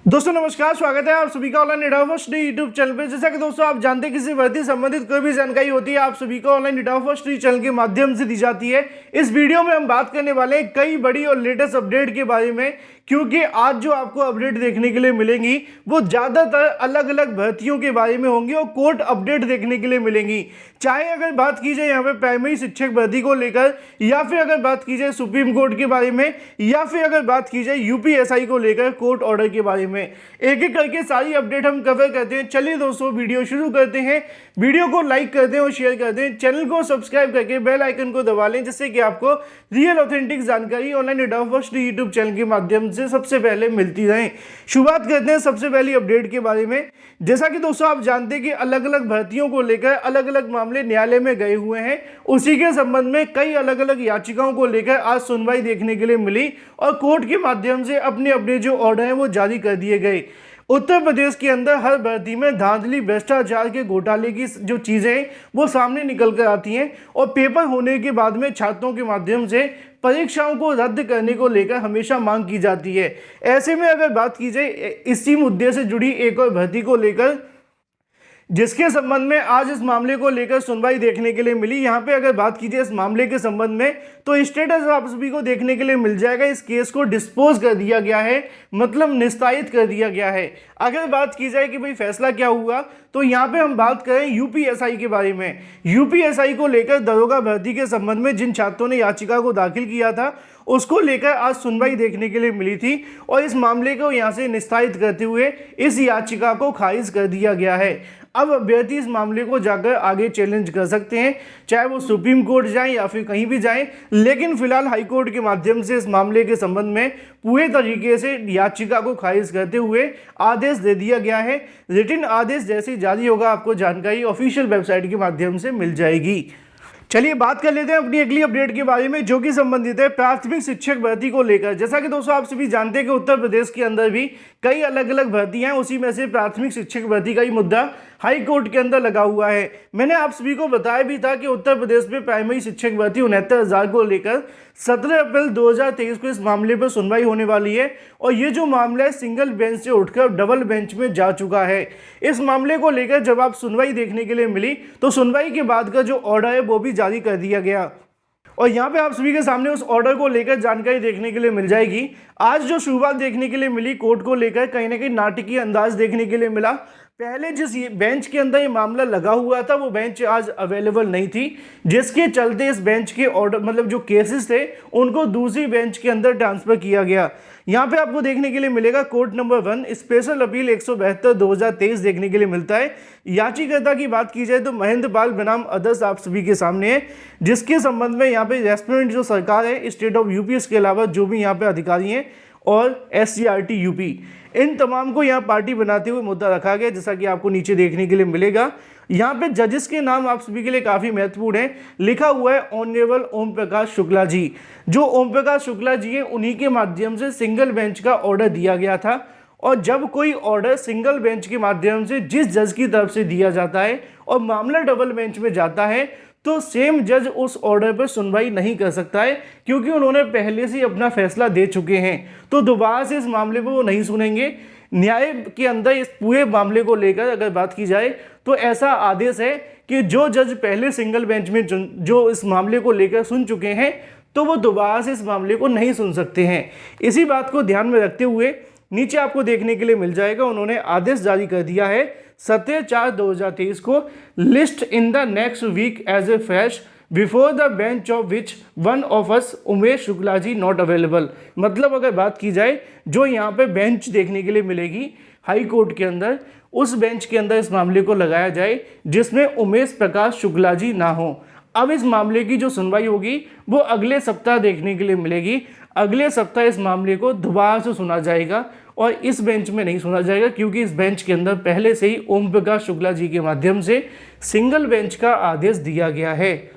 दोस्तों नमस्कार, स्वागत है आप सभी का online data first YouTube channel पे। जैसा कि दोस्तों आप जानते हैं किसी भर्ती संबंधित कोई भी जानकारी होती है आप सभी को ऑनलाइन डेटा फर्स्ट चैनल के माध्यम से दी जाती है। इस वीडियो में हम बात करने वाले हैं कई बड़ी और लेटेस्ट अपडेट के बारे में, क्योंकि आज जो आपको अपडेट देखने के लिए मिलेंगी वो ज़्यादातर अलग अलग भर्तियों के बारे में होंगी और कोर्ट अपडेट देखने के लिए मिलेंगी। चाहे अगर बात की जाए यहाँ पे प्राइमरी शिक्षक भर्ती को लेकर, या फिर अगर बात की जाए सुप्रीम कोर्ट के बारे में, या फिर अगर बात की जाए यूपीएससी को लेकर कोर्ट ऑर्डर के बारे में, एक एक करके सारी अपडेट हम कवर करते हैं। चलिए दोस्तों वीडियो शुरू करते हैं। वीडियो को लाइक कर दें और शेयर कर दें, चैनल को सब्सक्राइब करके बेल आइकन को दबा लें, जिससे कि आपको रियल ऑथेंटिक जानकारी online data first YouTube channel के माध्यम से सबसे पहले मिलती रहे। शुरुआत करते हैं सबसे पहली अपडेट के बारे में। जैसा कि दोस्तों आप जानते हैं कि अलग अलग भर्तियों को लेकर अलग अलग मामले न्यायालय में गए हुए हैं। उसी के संबंध में कई अलग अलग याचिकाओं को लेकर आज सुनवाई देखने के लिए मिली और कोर्ट के माध्यम से अपने अपने जो ऑर्डर हैं वो जारी कर दिए गए। उत्तर प्रदेश के अंदर हर भर्ती में धांधली, भ्रष्टाचार के घोटाले की जो चीज़ें वो सामने निकल कर आती हैं और पेपर होने के बाद में छात्रों के माध्यम से परीक्षाओं को रद्द करने को लेकर हमेशा मांग की जाती है। ऐसे में अगर बात की जाए इसी मुद्दे से जुड़ी एक और भर्ती को लेकर, जिसके संबंध में आज इस मामले को लेकर सुनवाई देखने के लिए मिली। यहाँ पे अगर बात कीजिए इस मामले के संबंध में तो स्टेटस आप सभी को देखने के लिए मिल जाएगा। इस केस को डिस्पोज कर दिया गया है, मतलब निस्तारित कर दिया गया है। अगर बात की जाए कि भाई फैसला क्या हुआ, तो यहाँ पे हम बात करें यूपीएससी के बारे में। यूपीएससी को लेकर दरोगा भर्ती के संबंध में जिन छात्रों ने याचिका को दाखिल किया था उसको लेकर आज सुनवाई देखने के लिए मिली थी और इस मामले को यहाँ से निस्तारित करते हुए इस याचिका को खारिज कर दिया गया है। अब अभ्यर्थी इस मामले को जाकर आगे चैलेंज कर सकते हैं, चाहे वो सुप्रीम कोर्ट जाएं या फिर कहीं भी जाएं, लेकिन फिलहाल हाई कोर्ट के माध्यम से इस मामले के संबंध में पूरे तरीके से याचिका को खारिज करते हुए आदेश दे दिया गया है। रिटन आदेश जैसे जारी होगा आपको जानकारी ऑफिशियल वेबसाइट के माध्यम से मिल जाएगी। चलिए बात कर लेते हैं अपनी अगली अपडेट के बारे में, जो कि संबंधित है प्राथमिक शिक्षक भर्ती को लेकर। जैसा कि दोस्तों आप सभी जानते हैं कि उत्तर प्रदेश के अंदर भी कई अलग अलग भर्तियां हैं, उसी में से प्राथमिक शिक्षक भर्ती का ही मुद्दा हाई कोर्ट के अंदर लगा हुआ है। मैंने आप सभी को बताया भी था कि उत्तर प्रदेश में प्राइमरी शिक्षक भर्ती 69,000 को लेकर 17 अप्रैल 2023 को इस मामले पर सुनवाई होने वाली है और ये जो मामला है सिंगल बेंच से उठकर डबल बेंच में जा चुका है। इस मामले को लेकर जब आप सुनवाई देखने के लिए मिली तो सुनवाई के बाद का जो ऑर्डर है वो भी जारी कर दिया गया और यहाँ पे आप सभी के सामने उस ऑर्डर को लेकर जानकारी देखने के लिए मिल जाएगी। आज जो शुरुआत देखने के लिए मिली कोर्ट को लेकर, कहीं ना कहीं नाटकीय अंदाज देखने के लिए मिला। पहले जिस बेंच के अंदर ये मामला लगा हुआ था वो बेंच आज अवेलेबल नहीं थी, जिसके चलते इस बेंच के ऑर्डर मतलब जो केसेस थे उनको दूसरी बेंच के अंदर ट्रांसफर किया गया। यहाँ पे आपको देखने के लिए मिलेगा कोर्ट नंबर 1 स्पेशल अपील 172/2023 देखने के लिए मिलता है। याचिकाकर्ता की बात की जाए तो महेंद्र पाल बनाम अदर्स आप सभी के सामने है, जिसके संबंध में यहाँ पे रेस्पोंडेंट जो सरकार है स्टेट ऑफ यूपी, इसके अलावा जो भी यहाँ पे अधिकारी हैं और SCRT यूपी, इन तमाम को यहाँ पार्टी बनाते हुए मुद्दा रखा गया, जैसा कि आपको नीचे देखने के लिए मिलेगा। यहाँ पे जजेस के नाम आप सभी के लिए काफ़ी महत्वपूर्ण है। लिखा हुआ है ऑनरेबल ओम प्रकाश शुक्ला जी। जो ओम प्रकाश शुक्ला जी हैं उन्हीं के माध्यम से सिंगल बेंच का ऑर्डर दिया गया था और जब कोई ऑर्डर सिंगल बेंच के माध्यम से जिस जज की तरफ से दिया जाता है और मामला डबल बेंच में जाता है तो सेम जज उस ऑर्डर पर सुनवाई नहीं कर सकता है, क्योंकि उन्होंने पहले से अपना फैसला दे चुके हैं। तो दोबारा से इस मामले को वो नहीं सुनेंगे। न्याय के अंदर इस पूरे मामले को लेकर अगर बात की जाए तो ऐसा आदेश है कि जो जज पहले सिंगल बेंच में जो इस मामले को लेकर सुन चुके हैं तो वो दोबारा से इस मामले को नहीं सुन सकते हैं। इसी बात को ध्यान में रखते हुए नीचे आपको देखने के लिए मिल जाएगा, उन्होंने आदेश जारी कर दिया है 17/4/2023 को, list in the next week as a fresh before the bench of which one of us Umesh Shukla ji not available. मतलब अगर बात की जाए जो यहाँ पे बेंच देखने के लिए मिलेगी हाई कोर्ट के अंदर, उस बेंच के अंदर इस मामले को लगाया जाए जिसमें उमेश प्रकाश शुक्ला जी ना हो। अब इस मामले की जो सुनवाई होगी वो अगले सप्ताह देखने के लिए मिलेगी। अगले सप्ताह इस मामले को दोबारा से सुना जाएगा और इस बेंच में नहीं सुना जाएगा, क्योंकि इस बेंच के अंदर पहले से ही ओम प्रकाश शुक्ला जी के माध्यम से सिंगल बेंच का आदेश दिया गया है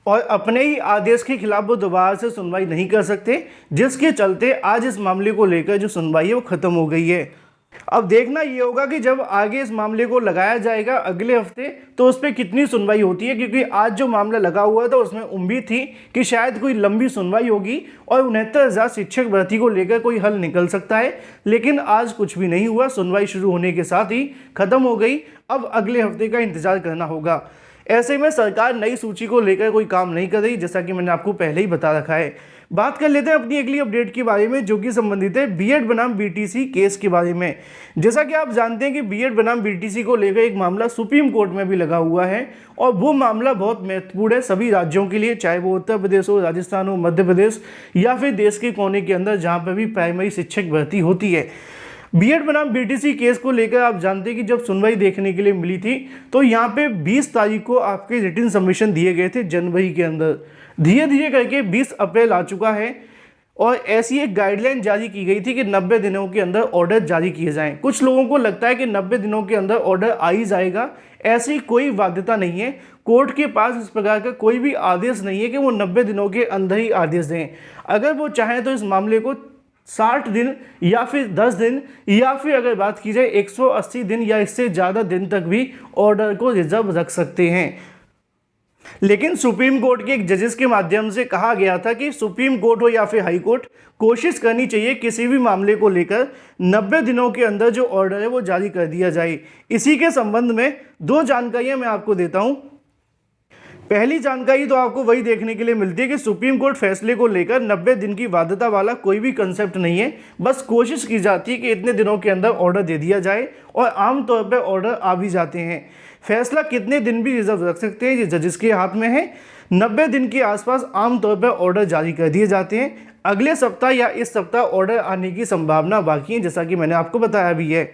और अपने ही आदेश के खिलाफ वो दोबारा से सुनवाई नहीं कर सकते, जिसके चलते आज इस मामले को लेकर जो सुनवाई है वो खत्म हो गई है। अब देखना ये होगा कि जब आगे इस मामले को लगाया जाएगा अगले हफ्ते तो उस पर कितनी सुनवाई होती है, क्योंकि आज जो मामला लगा हुआ था उसमें उम्मीद थी कि शायद कोई लंबी सुनवाई होगी और 69,000 शिक्षक भर्ती को लेकर कोई हल निकल सकता है, लेकिन आज कुछ भी नहीं हुआ। सुनवाई शुरू होने के साथ ही खत्म हो गई। अब अगले हफ्ते का इंतजार करना होगा। ऐसे में सरकार नई सूची को लेकर कोई काम नहीं कर रही, जैसा कि मैंने आपको पहले ही बता रखा है। बात कर लेते हैं अपनी अगली अपडेट के बारे में, जो कि संबंधित है बीएड बनाम बीटीसी केस के बारे में। जैसा कि आप जानते हैं कि बीएड बनाम बीटीसी को लेकर एक मामला सुप्रीम कोर्ट में भी लगा हुआ है और वो मामला बहुत महत्वपूर्ण है सभी राज्यों के लिए, चाहे वो उत्तर प्रदेश हो, राजस्थान हो, मध्य प्रदेश या फिर देश के कोने के अंदर जहाँ पर भी प्राइमरी शिक्षक भर्ती होती है। बीएड बनाम बीटीसी केस को लेकर आप जानते हैं कि जब सुनवाई देखने के लिए मिली थी तो यहाँ पे 20 तारीख को आपके रिटन सबमिशन दिए गए थे जनवरी के अंदर। धीरे धीरे करके 20 अप्रैल आ चुका है और ऐसी एक गाइडलाइन जारी की गई थी कि 90 दिनों के अंदर ऑर्डर जारी किए जाएं। कुछ लोगों को लगता है कि 90 दिनों के अंदर ऑर्डर आ ही जाएगा, ऐसी कोई बाध्यता नहीं है। कोर्ट के पास इस प्रकार का कोई भी आदेश नहीं है कि वो 90 दिनों के अंदर ही आदेश दें। अगर वो चाहें तो इस मामले को 60 दिन या फिर 10 दिन या फिर अगर बात की जाए 180 दिन या इससे ज़्यादा दिन तक भी ऑर्डर को रिजर्व रख सकते हैं। लेकिन सुप्रीम कोर्ट के एक जजेस के माध्यम से कहा गया था कि सुप्रीम कोर्ट हो या फिर हाई कोर्ट कोशिश करनी चाहिए किसी भी मामले को लेकर 90 दिनों के अंदर जो ऑर्डर है वो जारी कर दिया जाए। इसी के संबंध में 2 जानकारियां मैं आपको देता हूं। पहली जानकारी तो आपको वही देखने के लिए मिलती है कि सुप्रीम कोर्ट फैसले को लेकर 90 दिन की बाध्यता वाला कोई भी कंसेप्ट नहीं है। बस कोशिश की जाती है कि इतने दिनों के अंदर ऑर्डर दे दिया जाए और आमतौर पर ऑर्डर आ भी जाते हैं। फैसला कितने दिन भी रिजर्व रख सकते हैं, ये जजेस के हाथ में है। 90 दिन के आसपास आमतौर पर ऑर्डर जारी कर दिए जाते हैं। अगले सप्ताह या इस सप्ताह ऑर्डर आने की संभावना बाकी है, जैसा कि मैंने आपको बताया भी है।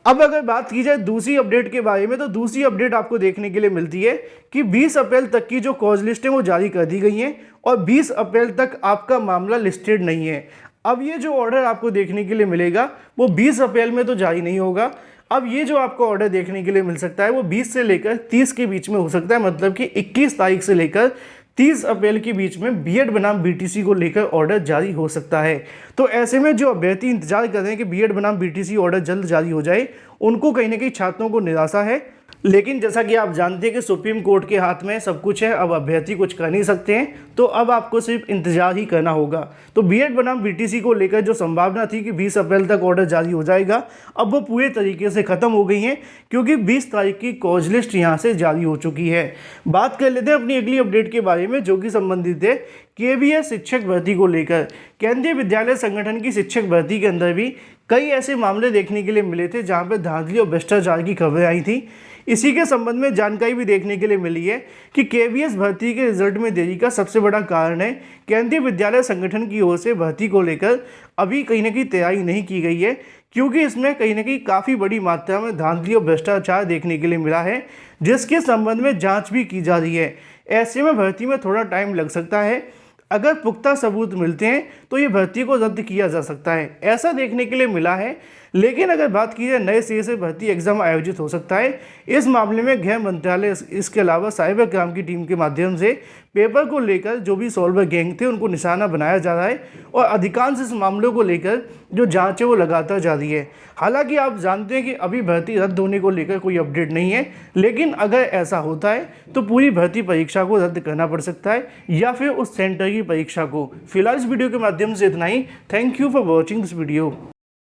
अब अगर बात की जाए दूसरी अपडेट के बारे में, तो दूसरी अपडेट आपको देखने के लिए मिलती है कि 20 अप्रैल तक की जो कॉज लिस्ट है वो जारी कर दी गई हैं और 20 अप्रैल तक आपका मामला लिस्टेड नहीं है। अब ये जो ऑर्डर आपको देखने के लिए मिलेगा वो 20 अप्रैल में तो जारी नहीं होगा। अब ये जो आपको ऑर्डर देखने के लिए मिल सकता है वो 20 से लेकर 30 के बीच में हो सकता है, मतलब कि 21 तारीख से लेकर 30 अप्रैल के बीच में बीएड बनाम बीटीसी को लेकर ऑर्डर जारी हो सकता है। तो ऐसे में जो अभ्यर्थी इंतजार कर रहे हैं कि बीएड बनाम बीटीसी ऑर्डर जल्द जारी हो जाए, उनको कहीं ना कहीं छात्रों को निराशा है। लेकिन जैसा कि आप जानते हैं कि सुप्रीम कोर्ट के हाथ में सब कुछ है, अब अभ्यर्थी कुछ कर नहीं सकते हैं, तो अब आपको सिर्फ इंतजार ही करना होगा। तो बीएड बनाम बीटीसी को लेकर जो संभावना थी कि 20 अप्रैल तक ऑर्डर जारी हो जाएगा, अब वो पूरे तरीके से ख़त्म हो गई है, क्योंकि 20 तारीख की कॉज लिस्ट यहाँ से जारी हो चुकी है। बात कर लेते हैं अपनी अगली अपडेट के बारे में, जो कि संबंधित है केवीएस शिक्षक भर्ती को लेकर। केंद्रीय विद्यालय संगठन की शिक्षक भर्ती के अंदर भी कई ऐसे मामले देखने के लिए मिले थे जहाँ पर धांधली और भ्रष्टाचार की खबरें आई थी। इसी के संबंध में जानकारी भी देखने के लिए मिली है कि केवीएस भर्ती के रिजल्ट में देरी का सबसे बड़ा कारण है केंद्रीय विद्यालय संगठन की ओर से भर्ती को लेकर अभी कहीं ना कहीं तैयारी नहीं की गई है, क्योंकि इसमें कहीं ना कहीं काफ़ी बड़ी मात्रा में धांधली और भ्रष्टाचार देखने के लिए मिला है, जिसके संबंध में जांच भी की जा रही है। ऐसे में भर्ती में थोड़ा टाइम लग सकता है। अगर पुख्ता सबूत मिलते हैं तो ये भर्ती को रद्द किया जा सकता है, ऐसा देखने के लिए मिला है। लेकिन अगर बात की जाए नए सिरे से भर्ती एग्जाम आयोजित हो सकता है। इस मामले में गृह मंत्रालय इसके अलावा साइबर क्राइम की टीम के माध्यम से पेपर को लेकर जो भी सॉल्वर गैंग थे उनको निशाना बनाया जा रहा है और अधिकांश इस मामलों को लेकर जो जांच है वो लगातार जारी है। हालांकि आप जानते हैं कि अभी भर्ती रद्द होने को लेकर कोई अपडेट नहीं है, लेकिन अगर ऐसा होता है तो पूरी भर्ती परीक्षा को रद्द करना पड़ सकता है या फिर उस सेंटर की परीक्षा को। फिलहाल इस वीडियो के माध्यम से इतना ही। Thank you for watching this video.